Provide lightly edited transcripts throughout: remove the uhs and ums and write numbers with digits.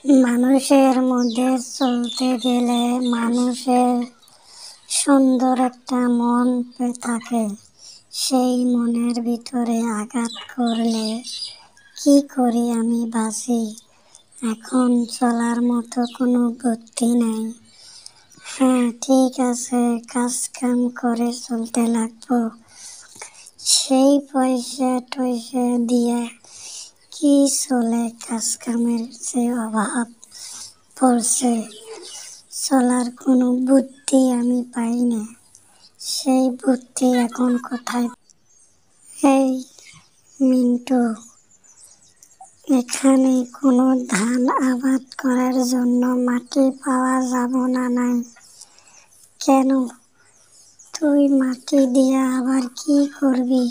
মানুষের মধ্যে চলতে গেলে মানুষের সুন্দর একটা মন থাকে। সেই মনের ভিতরে আঘাত করলে কি করি আমি বাঁচি। এখন চলার মতো কোনো বুদ্ধি নেই। হ্যাঁ, ঠিক আছে, কাজ কাম করে চলতে লাগবো। সেই পয়সা টয়সা দিয়ে কি চলে, কাজ কামের যে অভাব পড়ছে, চলার কোনো বুদ্ধি আমি পাই না। সেই বুদ্ধি এখন কোথায়? এই মিন্টু, এখানে কোনো ধান আবাদ করার জন্য মাটি পাওয়া যাব না নাই? কেন? তুই মাটি দিয়া আবার কি করবি?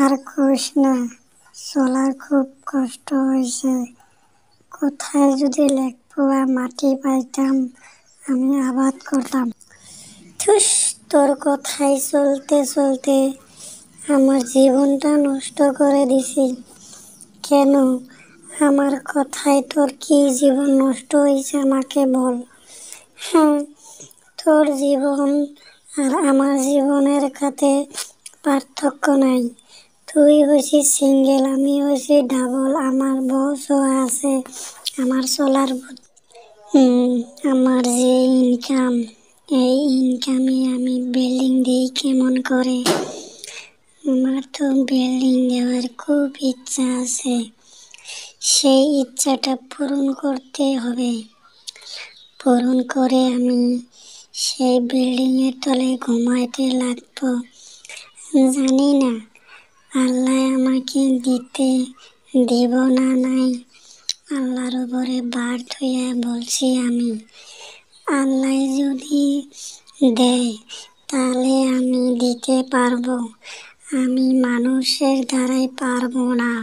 আর কইস না, চলার খুব কষ্ট হয়েছে। কোথায় যদি লেকপোয়া মাটি পাইতাম, আমি আবাদ করতাম। ধুস, তোর কথায় চলতে চলতে আমার জীবনটা নষ্ট করে দিছি। কেন? আমার কথায় তোর কি জীবন নষ্ট হয়েছে আমাকে বল। হ্যাঁ, তোর জীবন আর আমার জীবনের কাছে পার্থক্য নাই। তুই হয়েছিস সিঙ্গেল, আমি হয়েছি ডাবল। আমার বউও আছে, আমার চলার আমার যে ইনকাম, এই ইনকামে আমি বিল্ডিং দিই কেমন করে। আমার তো বিল্ডিং দেওয়ার খুব ইচ্ছা আছে। সেই ইচ্ছাটা পূরণ করতে হবে। পূরণ করে আমি সেই বিল্ডিংয়ের তলে ঘুমাইতে লাগবো। জানি না আল্লাহ আমাকে দিতে দিব না নাই। আল্লাহর উপরে বার ধুয়ে বলছি আমি, আল্লাহ যদি দেয় তাহলে আমি দিতে পারবো। আমি মানুষের দ্বারাই পারবো না।